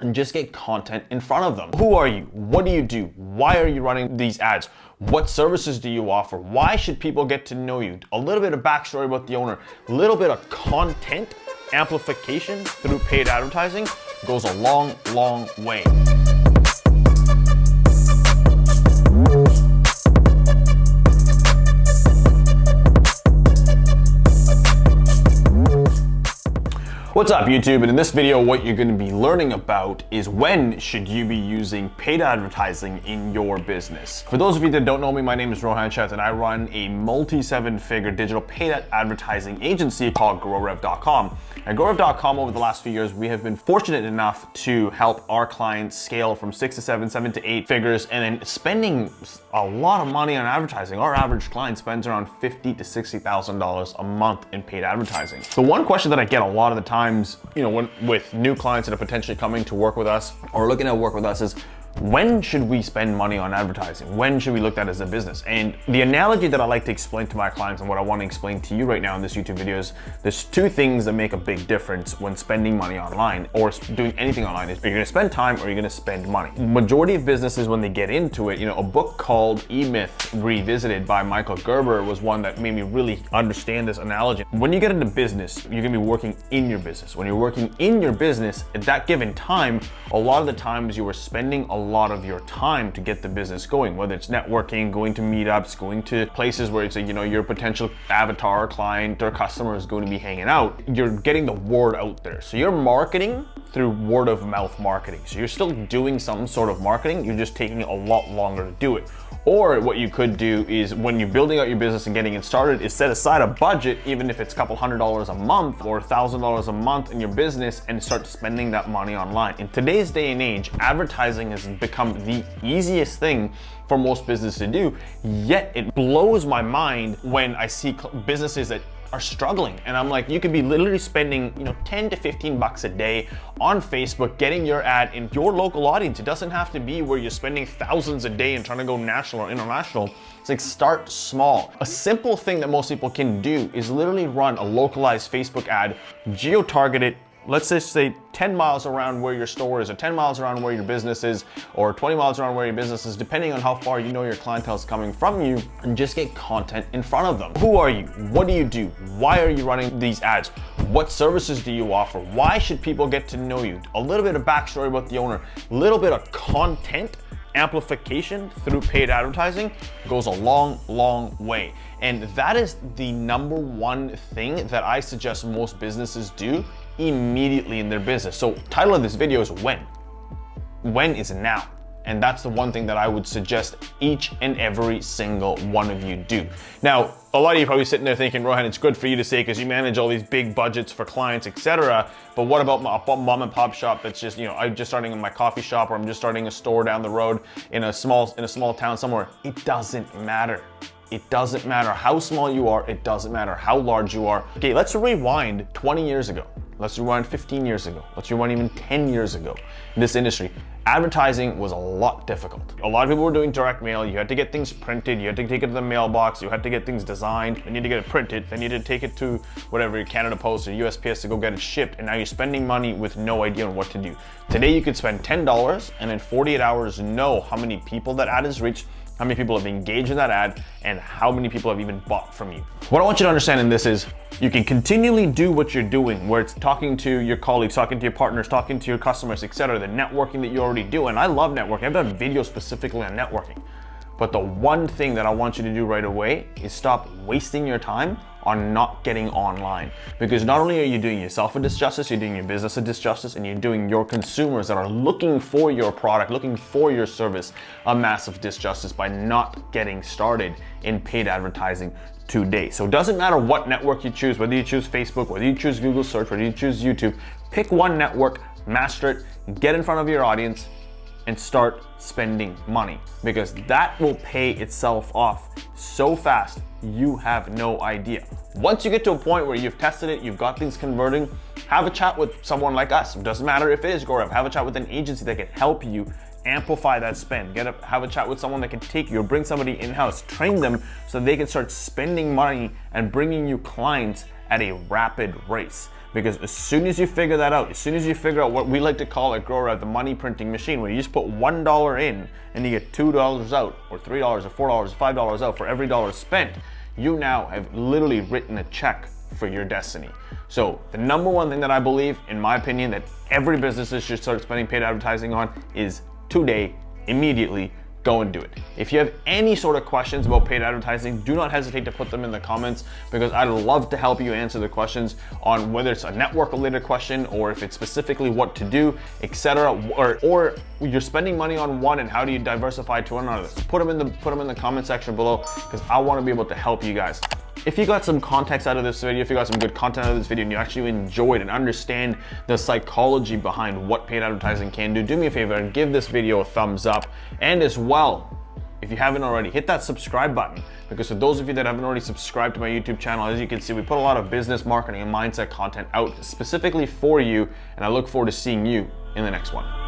and just get content in front of them. Who are you? What do you do? Why are you running these ads? What services do you offer? Why should people get to know you? A little bit of backstory about the owner, a little bit of content amplification through paid advertising goes a long, long way. What's up YouTube? And in this video, what you're going to be learning about is when should you be using paid advertising in your business. For those of you that don't know me, my name is Rohan, Sheth, and I run a multi-seven-figure digital paid advertising agency called GrowRev.com. At GrowRev.com over the last few years, we have been fortunate enough to help our clients scale from 6 to 7, 7 to 8 figures, and then spending a lot of money on advertising. Our average client spends around $50,000 to $60,000 a month in paid advertising. The one question that I get a lot of the times, with new clients that are potentially coming to work with us or looking to work with us is, when should we spend money on advertising? When should we look at it as a business? And the analogy that I like to explain to my clients and what I want to explain to you right now in this YouTube video is there's two things that make a big difference when spending money online or doing anything online. Is you're going to spend time or you're going to spend money. Majority of businesses, when they get into it, a book called E-Myth Revisited by Michael Gerber was one that made me really understand this analogy. When you get into business, you're going to be working in your business. When you're working in your business at that given time, a lot of the times you are spending a lot of your time to get the business going, whether it's networking, going to meetups, going to places where it's your potential avatar client or customer is going to be hanging out. You're getting the word out there. So you're marketing through word of mouth marketing. So you're still doing some sort of marketing, you're just taking a lot longer to do it. Or what you could do is, when you're building out your business and getting it started, is set aside a budget, even if it's a couple $100 a month or $1,000 a month in your business, and start spending that money online. In today's day and age, advertising has become the easiest thing for most businesses to do, yet it blows my mind when I see businesses that are struggling. And I'm like, you could be literally spending 10 to 15 bucks a day on Facebook getting your ad in your local audience. It doesn't have to be where you're spending thousands a day and trying to go national or international. It's like, start small. A simple thing that most people can do is literally run a localized Facebook ad, geo-target it, let's just say 10 miles around where your store is, or 10 miles around where your business is, or 20 miles around where your business is, depending on how far your clientele is coming from you, and just get content in front of them. Who are you? What do you do? Why are you running these ads? What services do you offer? Why should people get to know you? A little bit of backstory about the owner, a little bit of content amplification through paid advertising goes a long, long way. And that is the number one thing that I suggest most businesses do immediately in their business. So title of this video is when. When is now. And that's the one thing that I would suggest each and every single one of you do. Now, a lot of you are probably sitting there thinking, Rohan, it's good for you to say because you manage all these big budgets for clients, etc. But what about a mom and pop shop that's just, I'm just starting in my coffee shop, or I'm just starting a store down the road in a small town somewhere? It doesn't matter. It doesn't matter how small you are. It doesn't matter how large you are. Okay, let's rewind 20 years ago. Let's rewind 15 years ago. Let's rewind even 10 years ago. In this industry, advertising was a lot difficult. A lot of people were doing direct mail. You had to get things printed. You had to take it to the mailbox. You had to get things designed. Then you had to get it printed. Then you had to take it to whatever, Canada Post or USPS to go get it shipped. And now you're spending money with no idea on what to do. Today, you could spend $10 and in 48 hours know how many people that ad has reached, how many people have engaged in that ad, and how many people have even bought from you. What I want you to understand in this is you can continually do what you're doing, where it's talking to your colleagues, talking to your partners, talking to your customers, etc. The networking that you already do. And I love networking. I've done videos specifically on networking. But the one thing that I want you to do right away is stop wasting your time on not getting online. Because not only are you doing yourself a disjustice, you're doing your business a disjustice, and you're doing your consumers that are looking for your product, looking for your service, a massive disjustice by not getting started in paid advertising today. So it doesn't matter what network you choose, whether you choose Facebook, whether you choose Google search, whether you choose YouTube, pick one network, master it, get in front of your audience, and start spending money, because that will pay itself off so fast you have no idea. Once you get to a point where you've tested it, you've got things converting, have a chat with someone like us. It doesn't matter if it is GrowRev. Have a chat with an agency that can help you amplify that spend. Have a chat with someone that can take you, or bring somebody in-house, train them so they can start spending money and bringing you clients at a rapid race. Because as soon as you figure that out, as soon as you figure out what we like to call at GrowRad, the money printing machine, where you just put $1 in and you get $2 out, or $3 or $4 or $5 out for every dollar spent, you now have literally written a check for your destiny. So the number one thing that I believe, in my opinion, that every business should start spending paid advertising on is today, immediately, go and do it. If you have any sort of questions about paid advertising, do not hesitate to put them in the comments, because I'd love to help you answer the questions on whether it's a network related question or if it's specifically what to do, etc. Or you're spending money on one and how do you diversify to another. Put them in the comment section below, because I want to be able to help you guys. If you got some context out of this video, if you got some good content out of this video and you actually enjoyed and understand the psychology behind what paid advertising can do me a favor and give this video a thumbs up. And as well, if you haven't already, hit that subscribe button, because for those of you that haven't already subscribed to my YouTube channel, as you can see, we put a lot of business, marketing, and mindset content out specifically for you, and I look forward to seeing you in the next one.